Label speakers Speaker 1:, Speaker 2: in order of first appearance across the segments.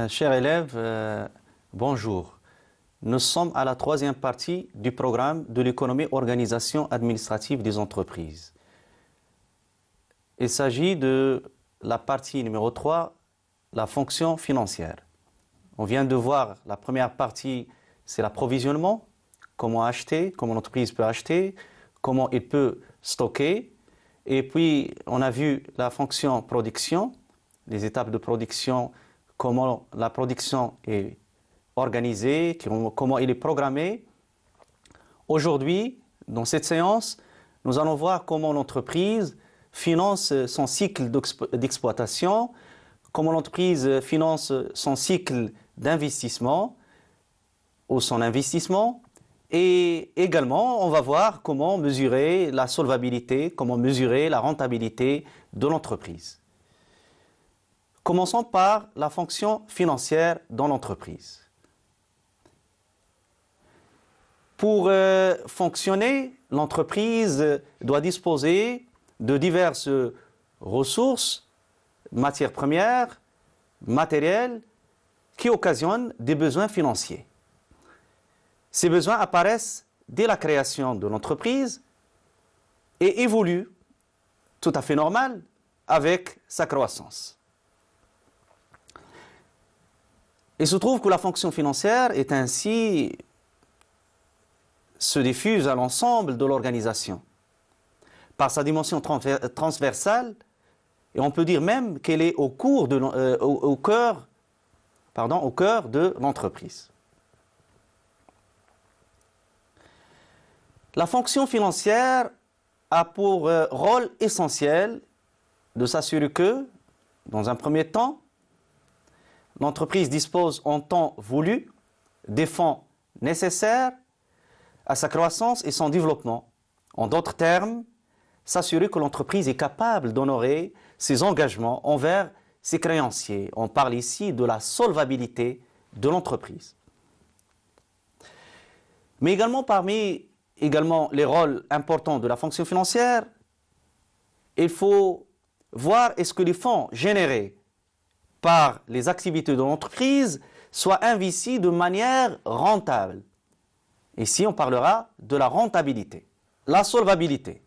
Speaker 1: Chers élèves, bonjour. Nous sommes à la troisième partie du programme de l'économie organisation administrative des entreprises. Il s'agit de la partie numéro 3, la fonction financière. On vient de voir la première partie, c'est l'approvisionnement, comment acheter, comment l'entreprise peut acheter, comment il peut stocker. Et puis, on a vu la fonction production, les étapes de production, comment la production est organisée, comment il est programmé. Aujourd'hui, dans cette séance, nous allons voir comment l'entreprise finance son cycle d'exploitation, comment l'entreprise finance son cycle d'investissement ou son investissement. Et également, on va voir comment mesurer la solvabilité, comment mesurer la rentabilité de l'entreprise. Commençons par la fonction financière dans l'entreprise. Pour fonctionner, l'entreprise doit disposer de diverses ressources, matières premières, matériels, qui occasionnent des besoins financiers. Ces besoins apparaissent dès la création de l'entreprise et évoluent, tout à fait normal, avec sa croissance. Il se trouve que la fonction financière est ainsi se diffuse à l'ensemble de l'organisation par sa dimension transversale, et on peut dire même qu'elle est au cœur de l'entreprise. La fonction financière a pour rôle essentiel de s'assurer que, dans un premier temps, l'entreprise dispose en temps voulu des fonds nécessaires à sa croissance et son développement. En d'autres termes, s'assurer que l'entreprise est capable d'honorer ses engagements envers ses créanciers. On parle ici de la solvabilité de l'entreprise. Mais également, parmi les rôles importants de la fonction financière, il faut voir est-ce que les fonds générés par les activités de l'entreprise soient investis de manière rentable. Ici, on parlera de la rentabilité. La solvabilité.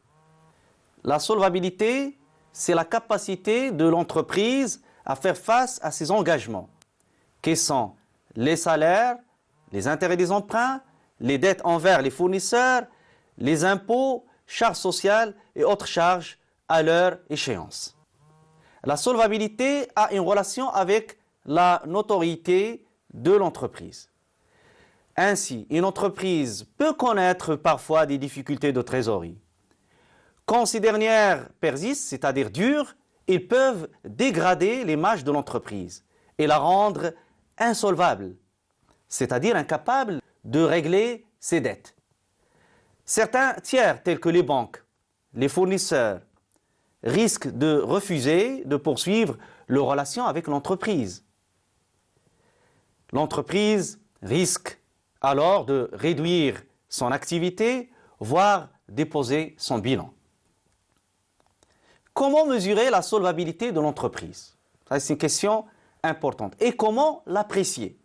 Speaker 1: La solvabilité, c'est la capacité de l'entreprise à faire face à ses engagements, qui sont les salaires, les intérêts des emprunts, les dettes envers les fournisseurs, les impôts, charges sociales et autres charges à leur échéance. La solvabilité a une relation avec la notoriété de l'entreprise. Ainsi, une entreprise peut connaître parfois des difficultés de trésorerie. Quand ces dernières persistent, c'est-à-dire durent, ils peuvent dégrader l'image de l'entreprise et la rendre insolvable, c'est-à-dire incapable de régler ses dettes. Certains tiers, tels que les banques, les fournisseurs, risquent de refuser de poursuivre leurs relations avec l'entreprise. L'entreprise risque alors de réduire son activité, voire déposer son bilan. Comment mesurer la solvabilité de l'entreprise? C'est une question importante. Et comment l'apprécier?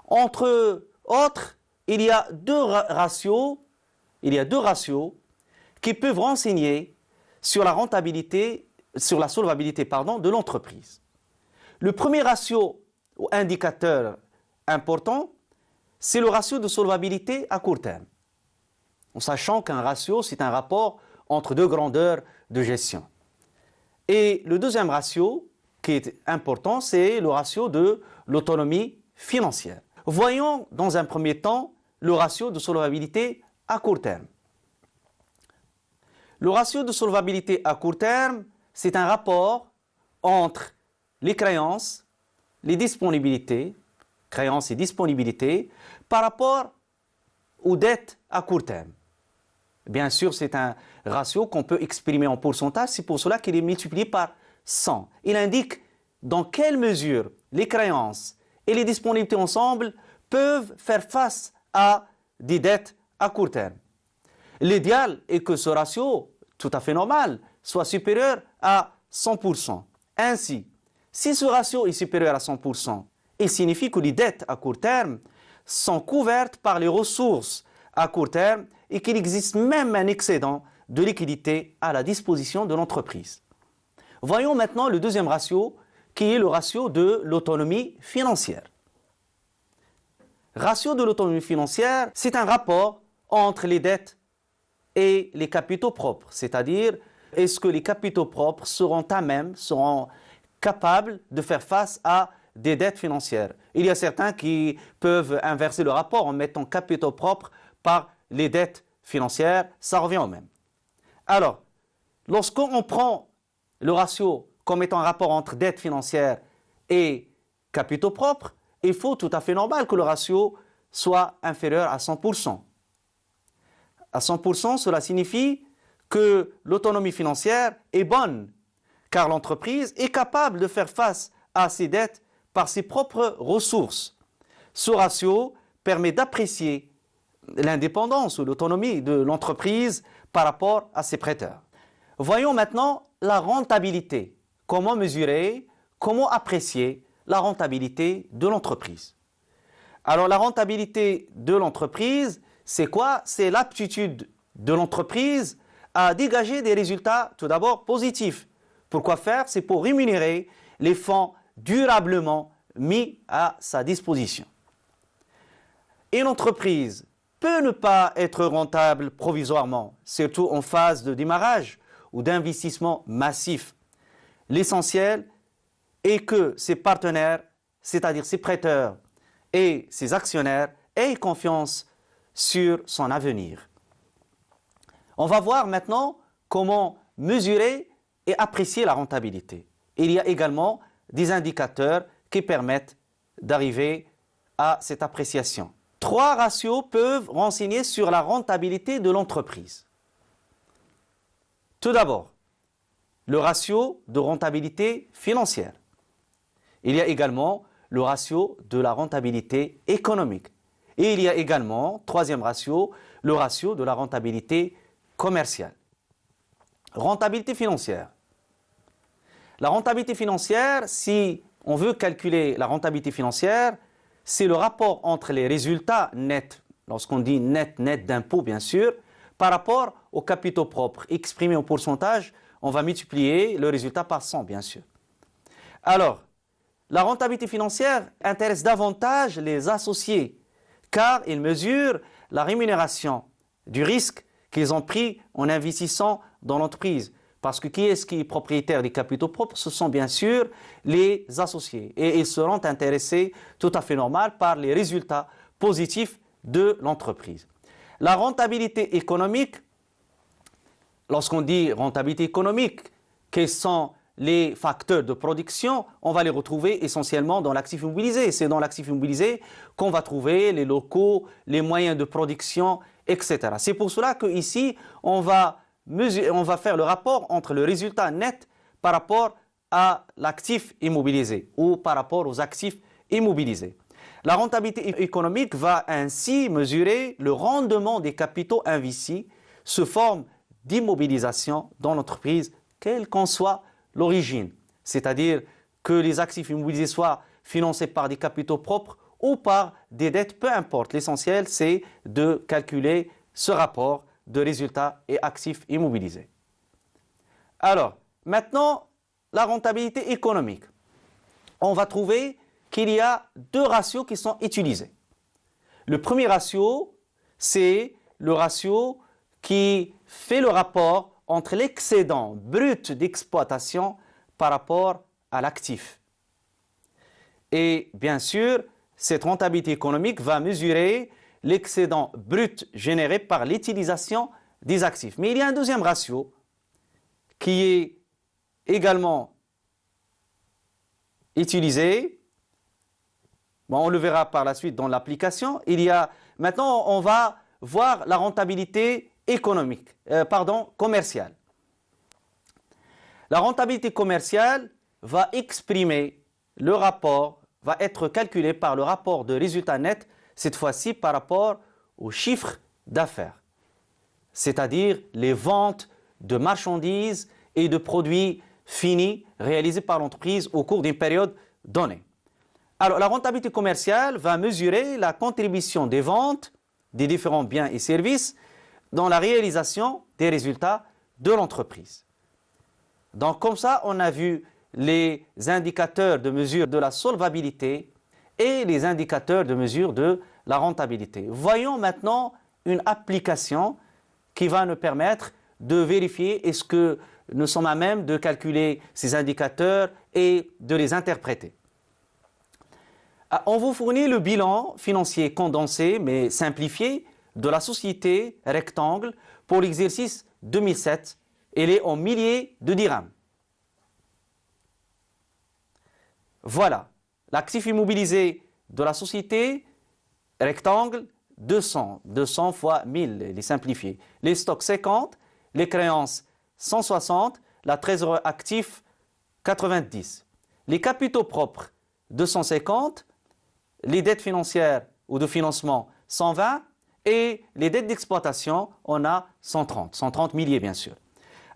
Speaker 1: Entre autres, il y a deux ratios qui peuvent renseigner sur la rentabilité, sur la solvabilité, de l'entreprise. Le premier ratio ou indicateur important, c'est le ratio de solvabilité à court terme. En sachant qu'un ratio, c'est un rapport entre deux grandeurs de gestion. Et le deuxième ratio, qui est important, c'est le ratio de l'autonomie financière. Voyons dans un premier temps le ratio de solvabilité à court terme. Le ratio de solvabilité à court terme, c'est un rapport entre les créances, les disponibilités, créances et disponibilités, par rapport aux dettes à court terme. Bien sûr, c'est un ratio qu'on peut exprimer en pourcentage, c'est pour cela qu'il est multiplié par 100. Il indique dans quelle mesure les créances et les disponibilités ensemble peuvent faire face à des dettes à court terme. L'idéal est que ce ratio, tout à fait normal, soit supérieur à 100%. Ainsi, si ce ratio est supérieur à 100%, il signifie que les dettes à court terme sont couvertes par les ressources à court terme et qu'il existe même un excédent de liquidité à la disposition de l'entreprise. Voyons maintenant le deuxième ratio, qui est le ratio de l'autonomie financière. Ratio de l'autonomie financière, c'est un rapport entre les dettes et les capitaux propres, c'est-à-dire est-ce que les capitaux propres seront à même, seront capables de faire face à des dettes financières. Il y a certains qui peuvent inverser le rapport en mettant capitaux propres par les dettes financières, ça revient au même. Alors, lorsqu'on prend le ratio comme étant un rapport entre dettes financières et capitaux propres, il faut tout à fait normal que le ratio soit inférieur à 100%. À 100%, cela signifie que l'autonomie financière est bonne, car l'entreprise est capable de faire face à ses dettes par ses propres ressources. Ce ratio permet d'apprécier l'indépendance ou l'autonomie de l'entreprise par rapport à ses prêteurs. Voyons maintenant la rentabilité. Comment mesurer, comment apprécier la rentabilité de l'entreprise. Alors la rentabilité de l'entreprise, c'est quoi? C'est l'aptitude de l'entreprise à dégager des résultats tout d'abord positifs. Pourquoi faire? C'est pour rémunérer les fonds durablement mis à sa disposition. Une entreprise peut ne pas être rentable provisoirement, surtout en phase de démarrage ou d'investissement massif. L'essentiel est que ses partenaires, c'est-à-dire ses prêteurs et ses actionnaires, aient confiance sur son avenir. On va voir maintenant comment mesurer et apprécier la rentabilité. Il y a également des indicateurs qui permettent d'arriver à cette appréciation. 3 ratios peuvent renseigner sur la rentabilité de l'entreprise. Tout d'abord, le ratio de rentabilité financière. Il y a également le ratio de la rentabilité économique. Et il y a également, troisième ratio, le ratio de la rentabilité commerciale. Rentabilité financière. La rentabilité financière, si on veut calculer la rentabilité financière, c'est le rapport entre les résultats nets, lorsqu'on dit net d'impôts bien sûr, par rapport aux capitaux propres. Exprimé en pourcentage, on va multiplier le résultat par 100 bien sûr. Alors, la rentabilité financière intéresse davantage les associés, car ils mesurent la rémunération du risque qu'ils ont pris en investissant dans l'entreprise. Parce que qui est propriétaire des capitaux propres? Ce sont bien sûr les associés. Et ils seront intéressés, tout à fait normal, par les résultats positifs de l'entreprise. La rentabilité économique, lorsqu'on dit rentabilité économique, quels sont les facteurs de production? On va les retrouver essentiellement dans l'actif immobilisé. C'est dans l'actif immobilisé qu'on va trouver les locaux, les moyens de production, etc. C'est pour cela qu'ici, on va faire le rapport entre le résultat net par rapport à l'actif immobilisé ou par rapport aux actifs immobilisés. La rentabilité économique va ainsi mesurer le rendement des capitaux investis sous forme d'immobilisation dans l'entreprise, quelle qu'en soit l'origine. C'est-à-dire que les actifs immobilisés soient financés par des capitaux propres ou par des dettes, peu importe. L'essentiel, c'est de calculer ce rapport de résultats et actifs immobilisés. Alors, maintenant, la rentabilité économique. On va trouver qu'il y a 2 ratios qui sont utilisés. Le premier ratio, c'est le ratio qui fait le rapport entre l'excédent brut d'exploitation par rapport à l'actif. Et bien sûr, cette rentabilité économique va mesurer l'excédent brut généré par l'utilisation des actifs. Mais il y a un deuxième ratio qui est également utilisé. Bon, on le verra par la suite dans l'application. Maintenant, on va voir la rentabilité commerciale. La rentabilité commerciale va exprimer le rapport, va être calculée par le rapport de résultat net, cette fois-ci par rapport au chiffre d'affaires, c'est-à-dire les ventes de marchandises et de produits finis réalisés par l'entreprise au cours d'une période donnée. Alors, la rentabilité commerciale va mesurer la contribution des ventes des différents biens et services dans la réalisation des résultats de l'entreprise. Donc, comme ça, on a vu les indicateurs de mesure de la solvabilité et les indicateurs de mesure de la rentabilité. Voyons maintenant une application qui va nous permettre de vérifier est-ce que nous sommes à même de calculer ces indicateurs et de les interpréter. On vous fournit le bilan financier condensé mais simplifié de la société Rectangle pour l'exercice 2007. Il est en milliers de dirhams. Voilà, l'actif immobilisé de la société Rectangle, 200 fois 1000, il est simplifié. Les stocks 50, les créances 160, la trésorerie active 90. Les capitaux propres 250, les dettes financières ou de financement 120 et les dettes d'exploitation, on a 130 milliers bien sûr.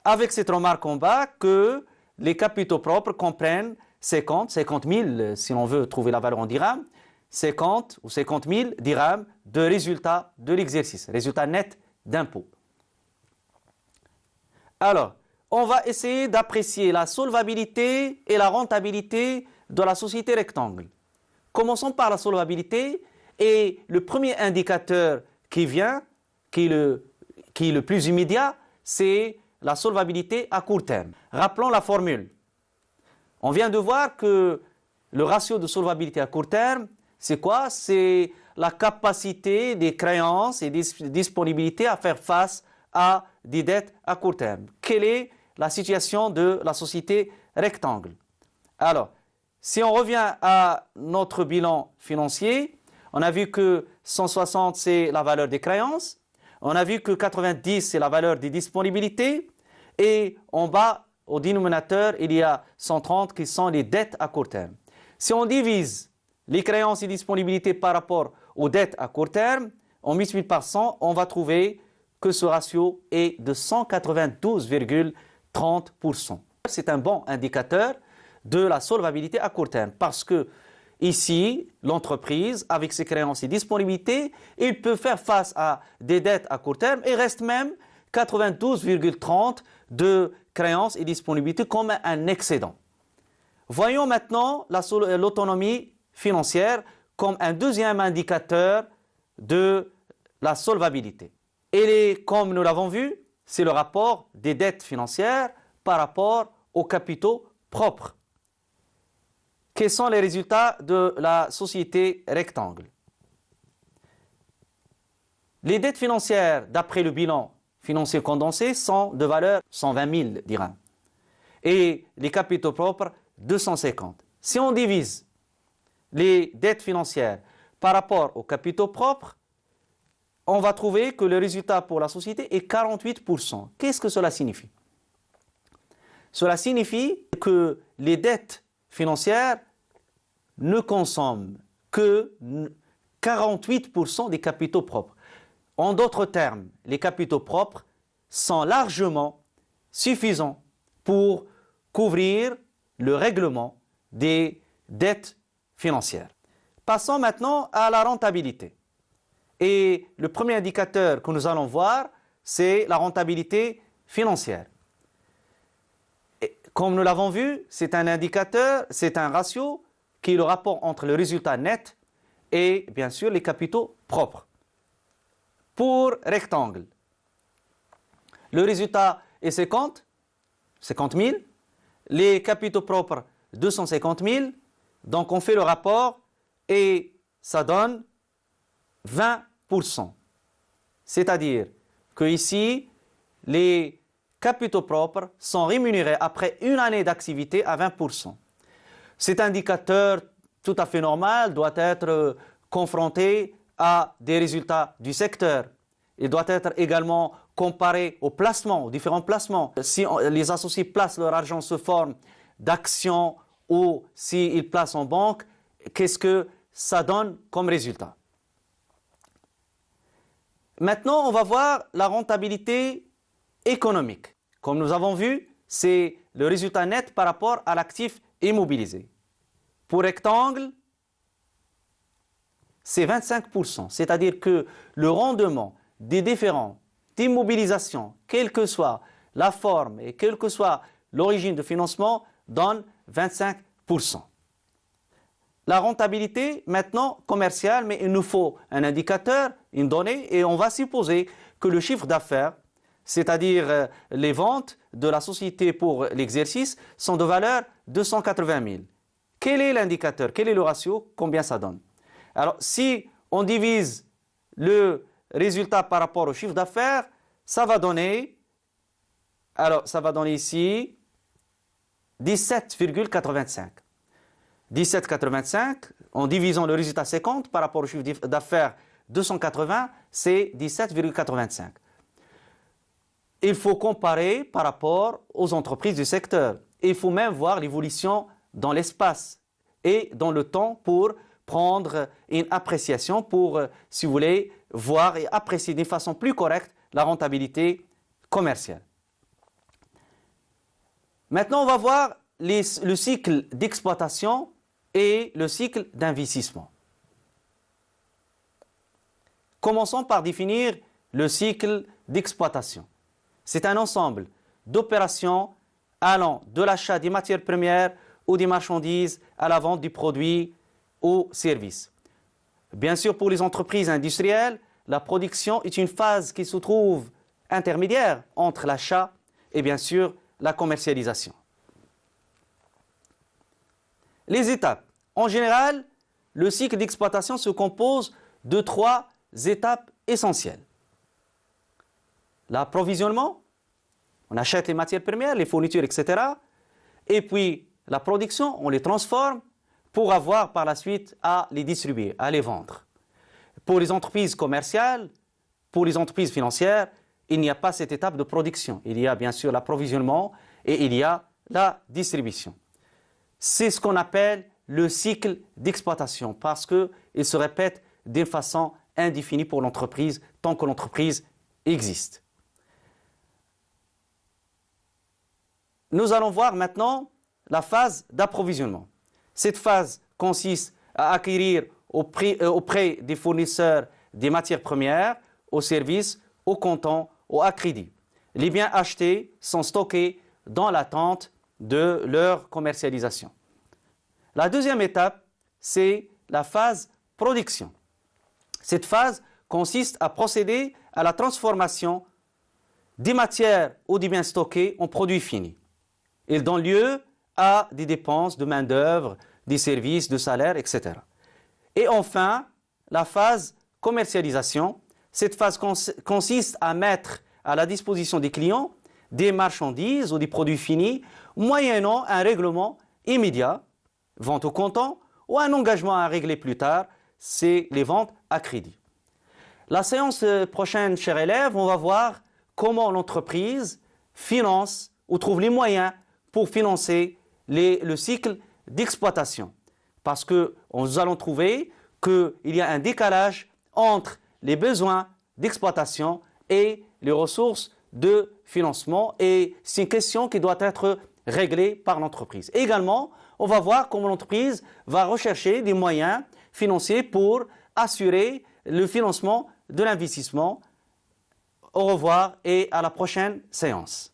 Speaker 1: Avec cette remarque en bas que les capitaux propres comprennent 50 000 si on veut trouver la valeur en dirhams, 50 ou 50 000 dirhams de résultat de l'exercice, résultat net d'impôt. Alors, on va essayer d'apprécier la solvabilité et la rentabilité de la société Rectangle. Commençons par la solvabilité et le premier indicateur qui vient, qui est le plus immédiat, c'est la solvabilité à court terme. Rappelons la formule. On vient de voir que le ratio de solvabilité à court terme, c'est quoi? C'est la capacité des créances et des disponibilités à faire face à des dettes à court terme. Quelle est la situation de la société Rectangle? Alors, si on revient à notre bilan financier, on a vu que 160 c'est la valeur des créances, on a vu que 90 c'est la valeur des disponibilités et en bas au dénominateur il y a 130 qui sont les dettes à court terme. Si on divise les créances et disponibilités par rapport aux dettes à court terme, on multiplie par 100, on va trouver que ce ratio est de 192,30%. C'est un bon indicateur de la solvabilité à court terme parce que ici, l'entreprise, avec ses créances et disponibilités, il peut faire face à des dettes à court terme et reste même 92,30 de créances et disponibilités comme un excédent. Voyons maintenant l'autonomie financière comme un deuxième indicateur de la solvabilité. Et comme nous l'avons vu, c'est le rapport des dettes financières par rapport aux capitaux propres. Quels sont les résultats de la société Rectangle? Les dettes financières, d'après le bilan financier condensé, sont de valeur 120 000 dirhams. Et les capitaux propres, 250. Si on divise les dettes financières par rapport aux capitaux propres, on va trouver que le résultat pour la société est 48%. Qu'est-ce que cela signifie? Cela signifie que les dettes financières ne consomment que 48% des capitaux propres. En d'autres termes, les capitaux propres sont largement suffisants pour couvrir le règlement des dettes financières. Passons maintenant à la rentabilité. Et le premier indicateur que nous allons voir, c'est la rentabilité financière. Et comme nous l'avons vu, c'est un indicateur, c'est un ratio qui est le rapport entre le résultat net et bien sûr les capitaux propres. Pour Rectangle, le résultat est 50 000, les capitaux propres 250 000, donc on fait le rapport et ça donne 20%. C'est-à-dire que ici, les capitaux propres sont rémunérés après une année d'activité à 20%. Cet indicateur tout à fait normal doit être confronté à des résultats du secteur. Il doit être également comparer aux placements, aux différents placements. Si les associés placent leur argent sous forme d'actions ou s'ils placent en banque, qu'est-ce que ça donne comme résultat? Maintenant, on va voir la rentabilité économique. Comme nous avons vu, c'est le résultat net par rapport à l'actif immobilisé. Pour rectangle, c'est 25%, c'est-à-dire que le rendement des différents d'immobilisation, quelle que soit la forme et quelle que soit l'origine de financement, donne 25%. La rentabilité, maintenant, commerciale, mais il nous faut un indicateur, une donnée, et on va supposer que le chiffre d'affaires, c'est-à-dire les ventes de la société pour l'exercice, sont de valeur 280 000. Quel est l'indicateur? Quel est le ratio? Combien ça donne? Alors, si on divise le résultat par rapport au chiffre d'affaires, ça va donner, ici 17,85. 17,85, en divisant le résultat 50 par rapport au chiffre d'affaires 280, c'est 17,85. Il faut comparer par rapport aux entreprises du secteur. Il faut même voir l'évolution dans l'espace et dans le temps pour prendre une appréciation, pour, si vous voulez, voir et apprécier d'une façon plus correcte la rentabilité commerciale. Maintenant, on va voir le cycle d'exploitation et le cycle d'investissement. Commençons par définir le cycle d'exploitation. C'est un ensemble d'opérations allant de l'achat des matières premières ou des marchandises à la vente du produit ou services. Bien sûr, pour les entreprises industrielles, la production est une phase qui se trouve intermédiaire entre l'achat et bien sûr la commercialisation. Les étapes. En général, le cycle d'exploitation se compose de 3 étapes essentielles. L'approvisionnement, on achète les matières premières, les fournitures, etc. Et puis la production, on les transforme pour avoir par la suite à les distribuer, à les vendre. Pour les entreprises commerciales, pour les entreprises financières, il n'y a pas cette étape de production. Il y a bien sûr l'approvisionnement et il y a la distribution. C'est ce qu'on appelle le cycle d'exploitation parce qu'il se répète d'une façon indéfinie pour l'entreprise tant que l'entreprise existe. Nous allons voir maintenant la phase d'approvisionnement. Cette phase consiste à acquérir auprès des fournisseurs des matières premières, aux services, au comptant ou à crédit. Les biens achetés sont stockés dans l'attente de leur commercialisation. La deuxième étape, c'est la phase production. Cette phase consiste à procéder à la transformation des matières ou des biens stockés en produits finis. Il donne lieu à des dépenses de main-d'œuvre, des services, de salaires, etc. Et enfin, la phase commercialisation. Cette phase consiste à mettre à la disposition des clients des marchandises ou des produits finis, moyennant un règlement immédiat, vente au comptant, ou un engagement à régler plus tard, c'est les ventes à crédit. La séance prochaine, chers élèves, on va voir comment l'entreprise finance ou trouve les moyens pour financer le cycle d'exploitation. Parce que nous allons trouver qu'il y a un décalage entre les besoins d'exploitation et les ressources de financement et c'est une question qui doit être réglée par l'entreprise. Également, on va voir comment l'entreprise va rechercher des moyens financiers pour assurer le financement de l'investissement. Au revoir et à la prochaine séance.